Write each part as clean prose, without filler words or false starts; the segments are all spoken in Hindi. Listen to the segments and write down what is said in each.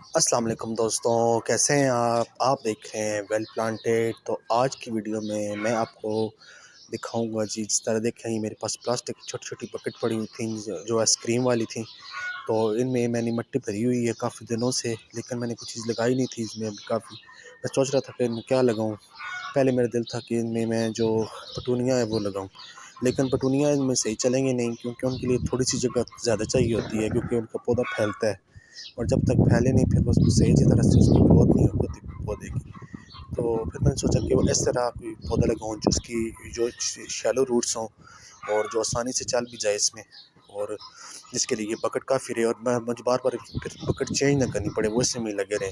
अस्सलाम वालेकुम दोस्तों, कैसे हैं आप देख रहे हैं वेल प्लांटेड। तो आज की वीडियो में मैं आपको दिखाऊंगा जी। जिस तरह देखें ये मेरे पास प्लास्टिक की छोटी छोटी बकेट पड़ी हुई थी जो आइसक्रीम वाली थी। तो इनमें मैंने मिट्टी भरी हुई है काफ़ी दिनों से, लेकिन मैंने कुछ चीज़ लगाई नहीं थी इसमें अभी काफ़ी। मैं सोच रहा था कि इनमें क्या लगाऊं। पहले मेरा दिल था कि इनमें मैं जो पटूनिया है वो लगाऊं, लेकिन पटूनिया इनमें सही चलेंगे नहीं, क्योंकि उनके लिए थोड़ी सी जगह ज़्यादा चाहिए होती है, क्योंकि उनका पौधा फैलता है और जब तक फैले नहीं फिर उसको सही तरह से उसकी ग्रोथ नहीं हो पाती पौधे की। तो फिर मैंने सोचा कि वो इस तरह कोई पौधा लगाऊं जो उसकी जो शैलो रूट्स हों और जो आसानी से चल भी जाए इसमें, और जिसके लिए ये बकेट काफ़ी रहे और मैं मुझे बार बार फिर बकेट चेंज ना करनी पड़े, वो इसी में लगे रहे।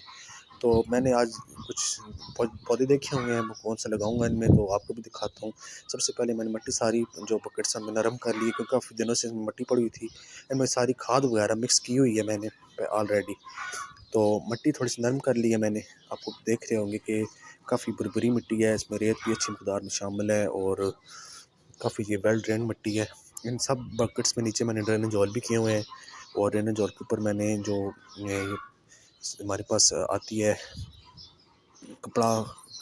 तो मैंने आज कुछ पौधे देखे हुए हैं, मैं कौन सा लगाऊंगा इनमें तो आपको भी दिखाता हूँ। सबसे पहले मैंने मिट्टी सारी जो बकेट्स में नरम कर ली, क्योंकि काफ़ी दिनों से इसमें मिट्टी पड़ी हुई थी। इनमें सारी खाद वगैरह मिक्स की हुई है मैंने ऑलरेडी। तो मिट्टी थोड़ी सी नरम कर ली है मैंने। आपको देख रहे होंगे कि काफ़ी भुरभुरी मिट्टी है, इसमें रेत भी अच्छी मकदार में शामिल है और काफ़ी ये वेल ड्रेन मिट्टी है। इन सब बकेट्स में नीचे मैंने ड्रेनेज हॉल भी किए हुए हैं, और ड्रेनेज हॉल के ऊपर मैंने जो हमारे पास आती है कपड़ा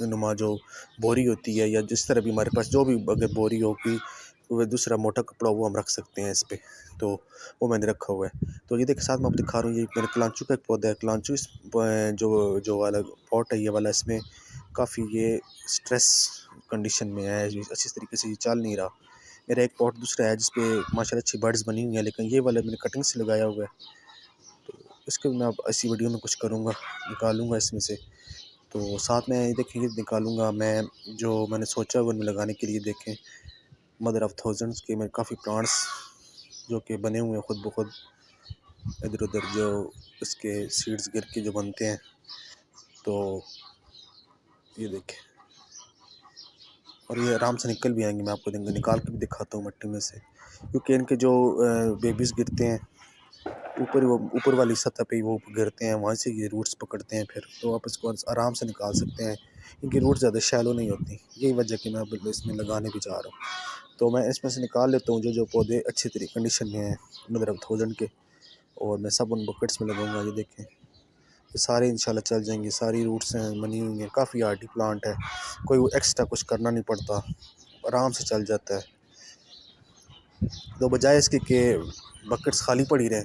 नुमा जो बोरी होती है, या जिस तरह भी हमारे पास जो भी अगर बोरी होगी, वह दूसरा मोटा कपड़ा वो हम रख सकते हैं इस पर। तो वो मैंने रखा हुआ है। तो ये देखिए साथ में आप दिखा रहा हूँ, ये मेरे कलांचू का एक पौधा है। कलांचू इस जो जो वाला पॉट है ये वाला, इसमें काफ़ी ये स्ट्रेस कंडीशन में है, अच्छी तरीके से ये चल नहीं रहा। मेरा एक पॉट दूसरा है जिसपे माशाल्लाह अच्छी बर्ड्स बनी हुई है, लेकिन ये वाला मैंने कटिंग से लगाया हुआ है। तो इसको मैं अब इसी वीडियो में कुछ करूँगा, निकालूँगा इसमें से। तो साथ में ये देखें, ये निकालूंगा मैं जो मैंने सोचा हुआ उनमें लगाने के लिए। देखें मदर ऑफ थाउजेंड्स के मेरे काफ़ी प्लांट्स जो कि बने हुए हैं खुद ब खुद, इधर उधर जो इसके सीड्स गिर के जो बनते हैं। तो ये देखें, और ये आराम से निकल भी आएंगे। मैं आपको निकाल के भी दिखाता हूँ मिट्टी में से, क्योंकि इनके जो बेबीज़ गिरते हैं ऊपर, वो ऊपर वाली सतह पे वो गिरते हैं, वहाँ से ये रूट्स पकड़ते हैं फिर, तो आप इसको आराम से निकाल सकते हैं। इनकी रूट ज़्यादा शैलो नहीं होती, यही वजह कि मैं अब इसमें लगाने भी जा रहा हूँ। तो मैं इसमें से निकाल लेता हूँ जो जो पौधे अच्छी तरीके कंडीशन में हैं मदर ऑफ थाउजेंड के, और मैं सब उन बकेट्स में लगाऊंगा। ये देखें, ये सारे इंशाल्लाह चल जाएंगे। सारी रूट्स हैं बनी हुई हैं, काफ़ी हार्डी प्लांट है, कोई एक्स्ट्रा कुछ करना नहीं पड़ता, आराम से चल जाता है। तो बजाय इसके कि बकेट्स खाली पड़ी रहें,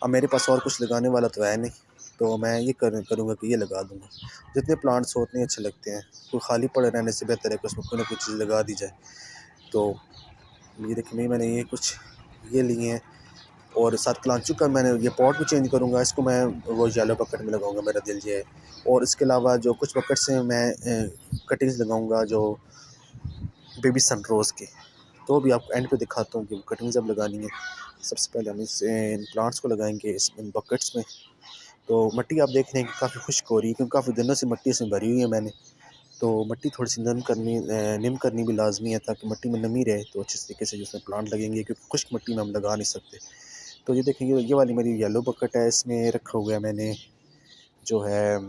अब मेरे पास और कुछ लगाने वाला तो है नहीं, तो मैं ये करूँगा कि ये लगा दूँगा। जितने प्लांट्स हो उतने अच्छे लगते हैं, कोई खाली पड़े रहने से बेहतर है कि उसमें कोई ना कोई चीज़ लगा दी जाए। तो ये देखिए मैंने ये कुछ ये लिए हैं, और साथ कलांचू का मैंने ये पॉट भी चेंज करूँगा, इसको मैं वो येलो बकेट में लगाऊँगा, मेरा दिल ये है। और इसके अलावा जो कुछ बकेट से मैं कटिंग्स लगाऊँगा जो बेबी सनरोज़ की। तो भी आपको एंड पे दिखाता हूँ कि कटिंग जब लगानी है। सबसे पहले हम इन प्लांट्स को लगाएंगे इन बकेट्स में। तो मिट्टी आप देख रहे हैं कि काफ़ी खुश्क हो रही है, क्योंकि काफ़ी दिनों से मिट्टी इसमें भरी हुई है मैंने। तो मिट्टी थोड़ी सी नम करनी भी लाजमी है, ताकि मिट्टी में नमी रहे तो अच्छे तरीके से जिसमें प्लांट लगेंगे, क्योंकि खुश्क मिट्टी में हम लगा नहीं सकते। तो ये देखेंगे, ये वाली मेरी येलो बकेट है, इसमें रखा हुआ है मैंने जो है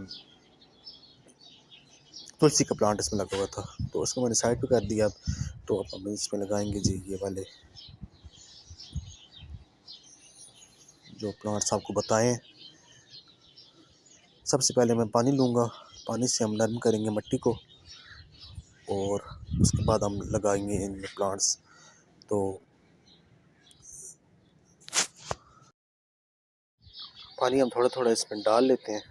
तुलसी का प्लांट इसमें लगा हुआ था, तो उसको मैंने साइड पे कर दिया। तो अब हम इसमें लगाएंगे जी ये वाले जो प्लांट्स आपको बताएं। सबसे पहले मैं पानी लूँगा, पानी से हम नरम करेंगे मिट्टी को, और उसके बाद हम लगाएंगे इन प्लांट्स। तो पानी हम थोड़ा थोड़ा इसमें डाल लेते हैं,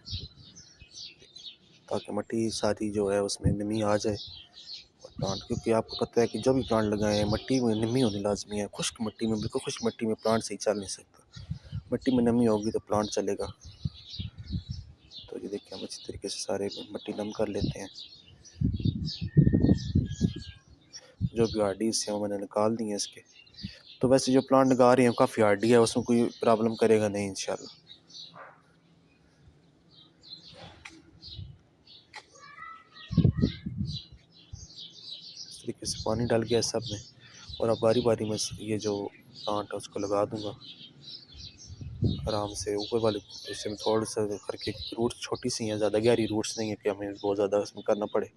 ताकि मिट्टी सारी जो है उसमें नमी आ जाए। और प्लांट, क्योंकि आपको पता है कि जो भी प्लांट लगाएं मिट्टी में नमी होनी लाजमी है। खुश्क मिट्टी में, बिल्कुल खुश्क मिट्टी में प्लांट सही चल नहीं सकता। मिट्टी में नमी होगी तो प्लांट चलेगा। तो ये देखिए हम अच्छी तरीके से सारे मिट्टी नम कर लेते हैं। जो भी हार्डीज हैं वो मैंने निकाल दी हैं इसके। तो वैसे जो प्लांट लगा रहे हैं काफ़ी हार्डी है, उसमें कोई प्रॉब्लम करेगा नहीं इंशाल्लाह। इस तरीके से पानी डाल गया सब में, और अब बारी बारी में ये जो प्लांट है उसको लगा दूंगा आराम से ऊपर वाले हिस्से में थोड़ा सा करके। रूट्स छोटी सी हैं, ज़्यादा गहरी रूट्स नहीं है कि हमें बहुत ज़्यादा उसमें करना पड़े।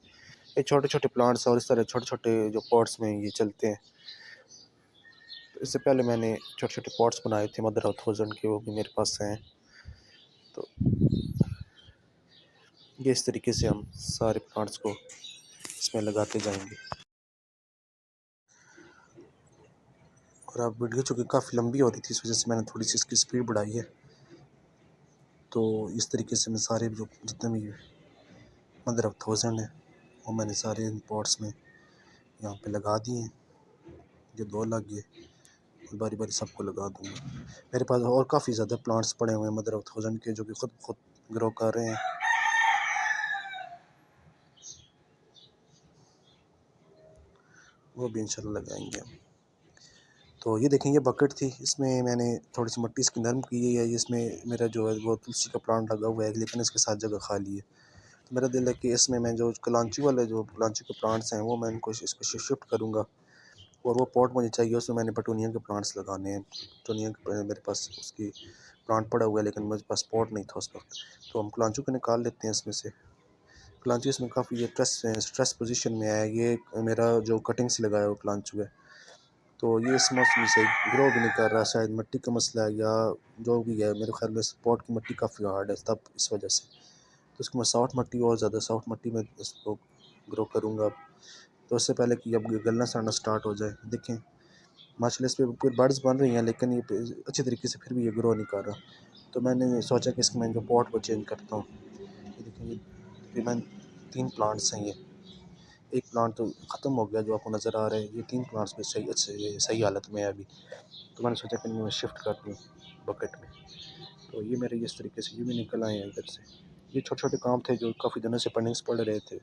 ये छोटे छोटे प्लांट्स और इस तरह छोटे छोटे जो पॉट्स में ये चलते हैं। तो इससे पहले मैंने छोटे छोटे पॉट्स बनाए थे मदर ऑफ थाउजेंड के, वो भी मेरे पास हैं। तो ये इस तरीके से हम सारे प्लांट्स को इसमें लगाते जाएंगे। और अब वीडियो चूँकि काफ़ी लंबी हो रही थी, इस वजह से मैंने थोड़ी सी इसकी स्पीड बढ़ाई है। तो इस तरीके से मैं सारे जो जितने भी मदर ऑफ थाउजेंड है वो मैंने सारे इन पॉट्स में यहाँ पे लगा दिए हैं। जो 2 लग गए, बारी बारी सबको लगा दूँगा। मेरे पास और काफ़ी ज़्यादा प्लांट्स पड़े हुए हैं मदर ऑफ थाउजेंड के, जो कि खुद ग्रो कर रहे हैं। वो भी इंशाल्लाह लगाएंगे हम। तो ये देखें, ये बकेट थी, इसमें मैंने थोड़ी सी मिट्टी इसकी नरम की है। इसमें मेरा जो है वो तुलसी का प्लांट लगा हुआ है, लेकिन इसके साथ जगह खाली है। तो मेरा दिल है कि इसमें मैं जो कलांची वाले जो कलांची के प्लांट्स हैं वो मैं इनको इसको शिफ्ट करूँगा। और वो पॉट मुझे चाहिए, उसमें मैंने पेटूनिया के प्लांट्स लगाने हैं। पेटूनिया के मेरे पास उसकी प्लांट पड़ा हुआ है, लेकिन मेरे पास पॉट नहीं था उस वक्त। तो हम कलांचू को निकाल लेते हैं इसमें से। कलांचू इसमें काफ़ी ये स्ट्रेस पोजीशन में है। ये मेरा जो कटिंग से लगाया हुआ कलांचू है, तो ये इस मौसम से ग्रो भी नहीं कर रहा। शायद मिट्टी का मसला है या जो भी है, मेरे ख्याल में स्पॉट की मिट्टी काफ़ी हार्ड है, तब इस वजह से। तो इसको मैं सॉफ्ट मिट्टी और ज़्यादा सॉफ्ट मिट्टी में इसको ग्रो करूँगा। तो उससे पहले कि अब गलना सड़ना स्टार्ट हो जाए। देखें माशाल्लाह इस पर पूरी बर्ड्स बन रही हैं, लेकिन ये अच्छी तरीके से फिर भी ये ग्रो नहीं कर रहा। तो मैंने सोचा कि इसको मैं जो पॉट को चेंज करता हूँ। ये देखें, ये तकरीबन 3 प्लांट्स हैं। ये एक प्लांट तो ख़त्म हो गया जो आपको नज़र आ रहा है। ये 3 प्लांट्स में सही हालत में है अभी। तो मैंने सोचा कि मैं शिफ्ट कर दूँ बकेट में। तो ये मेरे इस तरीके से ये भी निकल आए हैं इधर से। ये छोटे छोटे काम थे जो काफ़ी दिनों से पेंडिंग्स पड़ रहे थे,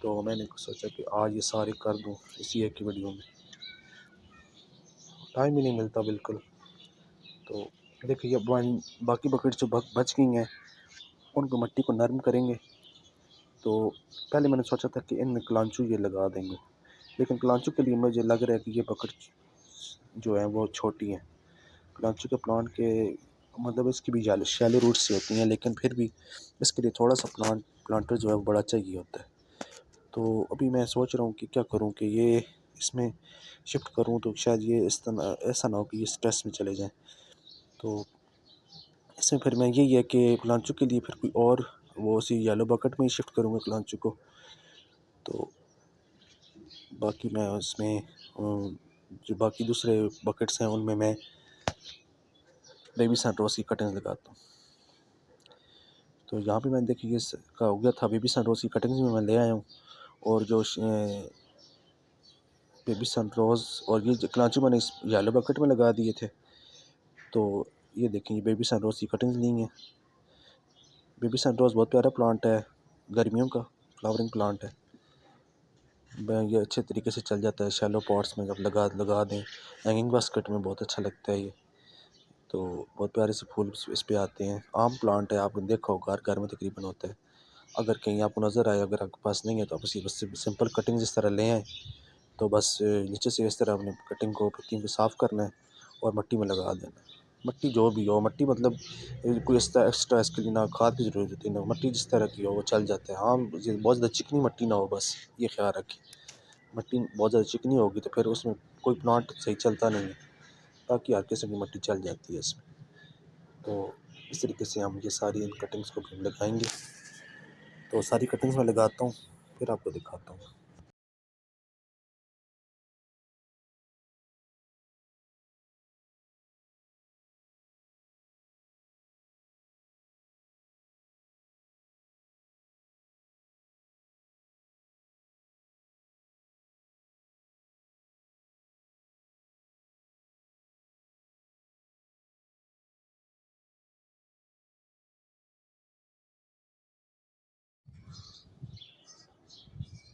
तो मैंने सोचा कि आज ये सारे कर दूँ इसी एक ही वीडियो में। टाइम ही नहीं मिलता बिल्कुल। तो देखिए बाकी बकेट जो बच गई हैं उनको मिट्टी को नरम करेंगे। तो पहले मैंने सोचा था कि इनमें कलांचू ये लगा देंगे, लेकिन कलांचू के लिए मुझे लग रहा है कि ये बकेट जो है वो छोटी है। कलांचू के प्लांट के मतलब इसकी भी शैलो रूट्स से होती हैं, लेकिन फिर भी इसके लिए थोड़ा सा प्लांटर जो है वो बड़ा चाहिए होता है। तो अभी मैं सोच रहा हूँ कि क्या करूँ कि ये इसमें शिफ्ट करूँ, तो शायद ये इस तरह ऐसा ना हो कि ये स्ट्रेस में चले जाएँ। तो इसमें फिर मैं यही है कि कलांचू के लिए फिर कोई और वो उसी येलो बकेट में ही शिफ्ट करूँगा कलांचू को। तो बाकी मैं उसमें जो बाकी दूसरे बकेट्स हैं उनमें मैं बेबी सनरोज़ की कटिंग्स लगाता हूँ। तो यहाँ पे मैंने देखिए का हो गया था, बेबी सनरोज़ की कटिंग्स में मैं ले आया हूँ। और जो बेबी सनरोज़ और ये कलांचू मैंने इस येलो बकेट में लगा दिए थे। तो ये देखें, ये बेबी सनरोज़ की कटिंग्स ली हैं। बेबी सनरोज़ बहुत प्यारा प्लांट है, गर्मियों का फ्लावरिंग प्लांट है। ये अच्छे तरीके से चल जाता है शैलो पॉट्स में, जब लगा दें हैंगिंग बास्केट में बहुत अच्छा लगता है ये। तो बहुत प्यारे से फूल इस पे आते हैं। आम प्लांट है, आपने देखा होगा हर घर में तकरीबन होता है। अगर कहीं आपको नज़र आए, अगर आपके पास नहीं है तो आप इसी बस सिंपल कटिंग इस तरह ले आएँ। तो बस नीचे से इस तरह अपने कटिंग को पत्तियों को साफ़ करना है और मिट्टी में लगा देना है। मिट्टी जो भी हो, मिट्टी मतलब कोई एक्स्ट्रा इसके लिए ना खाद की ज़रूरत होती है, ना मिट्टी जिस तरह की हो वो चल जाता है। हाँ, बहुत ज़्यादा चिकनी मिट्टी ना हो, बस ये ख्याल रखें। मिट्टी बहुत ज़्यादा चिकनी होगी तो फिर उसमें कोई प्लांट सही चलता नहीं है। बाकी हर किस्म की मिट्टी चल जाती है इसमें। तो इस तरीके से हम ये सारी इन कटिंग्स को भी लगाएंगे। तो सारी कटिंग्स में लगाता हूँ, फिर आपको दिखाता हूँ।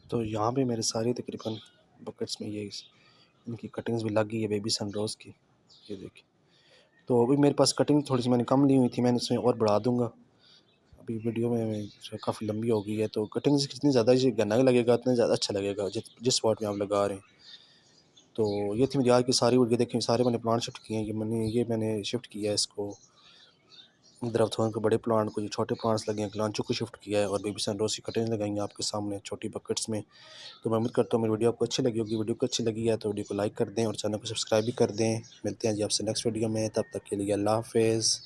तो यहाँ पे मेरे सारे तकरीबन बकेट्स में ये इनकी कटिंग्स भी लग गई है बेबी सनरोज़ की। ये देखिए, तो अभी मेरे पास कटिंग थोड़ी सी मैंने कम ली हुई थी, मैंने इसमें और बढ़ा दूँगा। अभी वीडियो में काफ़ी लंबी हो गई है, तो कटिंग्स जितनी ज़्यादा ये गन्ना लगेगा उतना ज़्यादा अच्छा लगेगा जिस स्पॉट में आप लगा रहे हैं। तो ये थी मेरी आज की सारी वीडियो। देखें सारे मैंने प्लांट शिफ्ट किए हैं। ये मैंने शिफ्ट किया है इसको, दरख्त के बड़े प्लांट को, जो छोटे प्लांट्स लगे हैं कलांचू को शिफ्ट किया है, और बेबी सनरोज़ की कटिंग लगाई हैं आपके सामने छोटी बकेट्स में। तो मैं उम्मीद करता हूँ मेरी वीडियो आपको अच्छी लगी होगी। वीडियो को अच्छी लगी है तो वीडियो को लाइक कर दें और चैनल को सब्सक्राइब भी कर दें। मिलते हैं जी आपसे नेक्स्ट वीडियो में, तब तक के लिए अल्लाह हाफ़िज़।